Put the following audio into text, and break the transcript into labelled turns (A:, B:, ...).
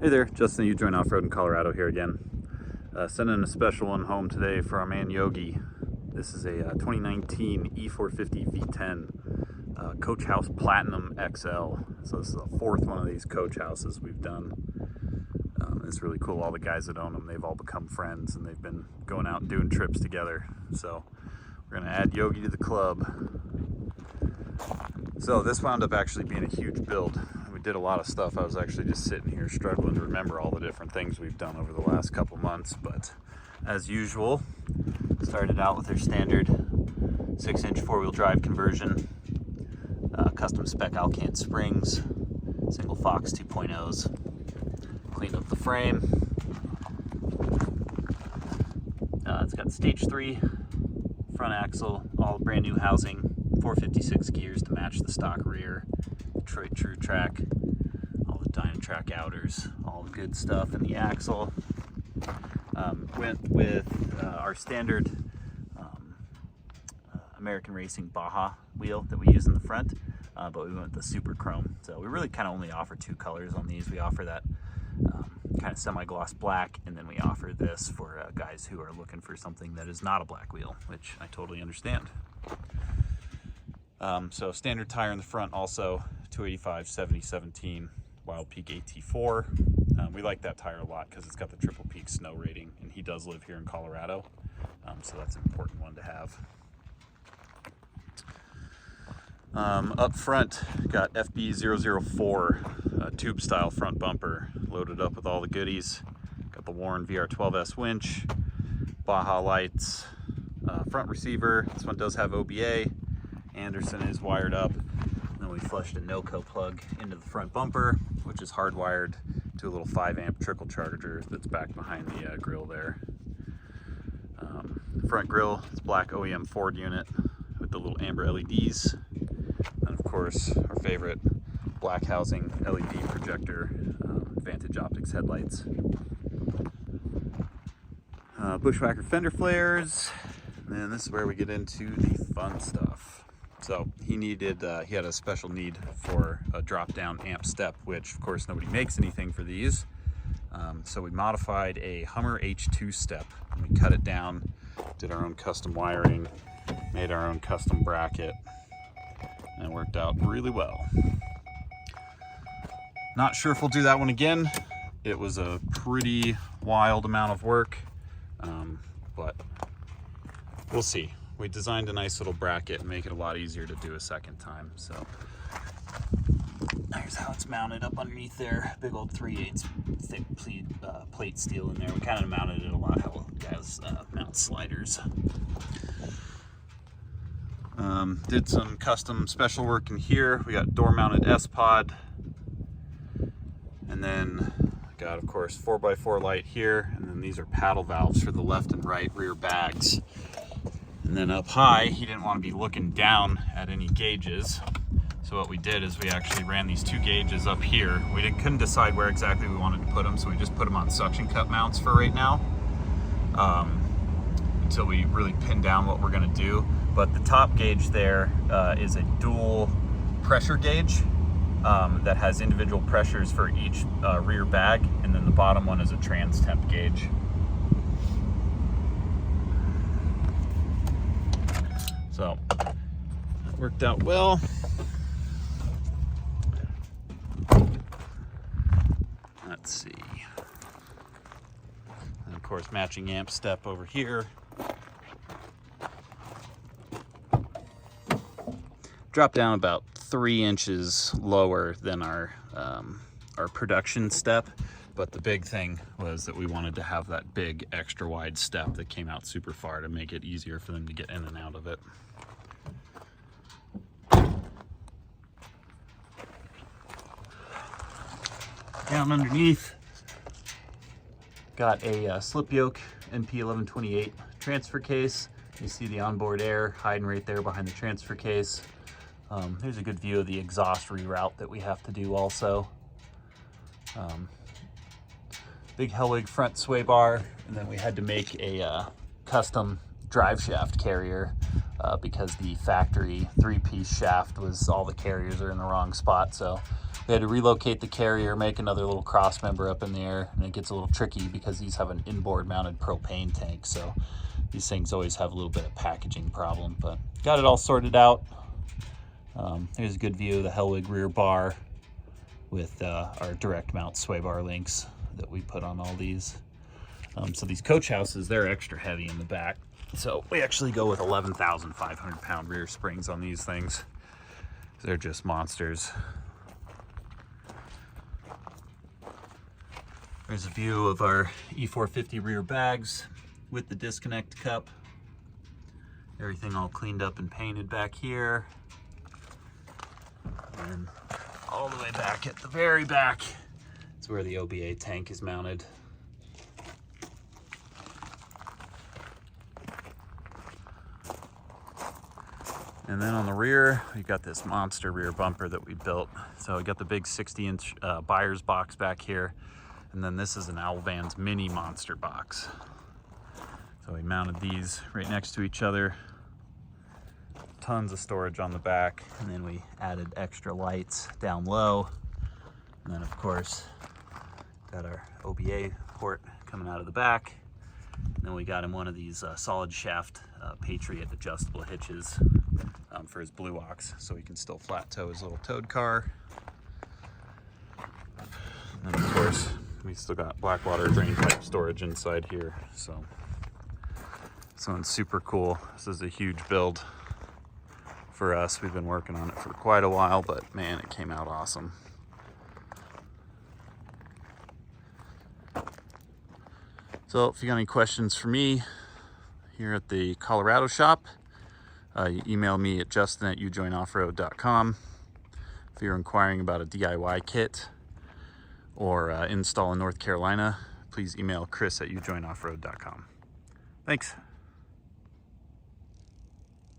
A: Hey there, Justin, You Join Off-Road in Colorado here again. Sending a special one home today for our man Yogi. This is a 2019 E450 V10 Coach House Platinum XL. So this is the fourth one of these Coach Houses we've done. It's really cool. All the guys that own them, they've all become friends and they've been going out and doing trips together. So we're going to add Yogi to the club. So this wound up actually being a huge build. We did a lot of stuff. I was actually just sitting here struggling to remember all the different things we've done over the last couple months, but as usual, started out with their standard 6-inch four-wheel drive conversion, custom spec Alcan springs, single Fox 2.0s, cleaned up the frame. It's got stage 3 front axle, all brand new housing, 456 gears to match the stock rear, Detroit True Track, all the Dynatrack outers, all the good stuff in the axle. Went with our standard American Racing Baja wheel that we use in the front, but we went with the Super Chrome. So we really kind of only offer two colors on these. We offer that kind of semi-gloss black, and then we offer this for guys who are looking for something that is not a black wheel, which I totally understand. So standard tire in the front, also 285 7017 Wild Peak AT4. We like that tire a lot because it's got the triple peak snow rating, and he does live here in Colorado, so that's an important one to have. Up front, got FB004 tube style front bumper, loaded up with all the goodies. Got the Warren VR12S winch, Baja lights, front receiver. This one does have OBA. Anderson is wired up. And then we flushed a NOCO plug into the front bumper, which is hardwired to a little 5-amp trickle charger that's back behind the grill there. Front grill is black OEM Ford unit with the little amber LEDs. And of course, our favorite black housing LED projector, Vantage Optics headlights. Bushwhacker fender flares. And then this is where we get into the fun stuff. So he had a special need for a drop-down amp step, which of course nobody makes anything for these. So we modified a Hummer H2 step. We cut it down, did our own custom wiring, made our own custom bracket, and it worked out really well. Not sure if we'll do that one again. It was a pretty wild amount of work, but we'll see. We designed a nice little bracket and make it a lot easier to do a second time. So here's how it's mounted up underneath there. Big old 3/8 thick plate steel in there. We kind of mounted it a lot how guys mount sliders. Did some custom special work in here. We got door mounted S-Pod, and then got, of course, 4x4 light here, and then these are paddle valves for the left and right rear bags. And then up high, he didn't want to be looking down at any gauges. So what we did is we actually ran these 2 gauges up here. We couldn't decide where exactly we wanted to put them, so we just put them on suction cup mounts for right now, until we really pin down what we're gonna do. But the top gauge there is a dual pressure gauge that has individual pressures for each rear bag, and then the bottom one is a trans temp gauge. So that worked out well. Let's see. And of course, matching amp step over here. Dropped down about 3 inches lower than our production step. But the big thing was that we wanted to have that big extra wide step that came out super far to make it easier for them to get in and out of it. Down underneath, got a slip yoke NP1128 transfer case. You see the onboard air hiding right there behind the transfer case. There's a good view of the exhaust reroute that we have to do also. Big Hellwig front sway bar, and then we had to make a custom drive shaft carrier because the factory 3-piece shaft was, all the carriers are in the wrong spot, so We had to relocate the carrier, make another little cross member up in there, and it gets a little tricky because these have an inboard mounted propane tank, so these things always have a little bit of packaging problem, but got it all sorted out. Here's a good view of the Hellwig rear bar with our direct mount sway bar links that we put on all these. So these coach houses, they're extra heavy in the back. So we actually go with 11,500 pound rear springs on these things. They're just monsters. There's a view of our E450 rear bags with the disconnect cup. Everything all cleaned up and painted back here. And all the way back at the very back is where the OBA tank is mounted. And then on the rear, we've got this monster rear bumper that we built. So we got the big 60-inch buyer's box back here. And then this is an Alvan's mini monster box. So we mounted these right next to each other. Tons of storage on the back. And then we added extra lights down low. And then of course, got our OBA port coming out of the back. And then we got him one of these solid shaft Patriot adjustable hitches for his Blue Ox, so he can still flat tow his little towed car. And then of course, we still got Blackwater drain pipe storage inside here, so this one's super cool. This is a huge build for us. We've been working on it for quite a while, but man, it came out awesome. So if you got any questions for me here at the Colorado shop, you email me at justin@ujoinoffroad.com. If you're inquiring about a DIY kit or install in North Carolina, please email chris@ujoinoffroad.com. Thanks.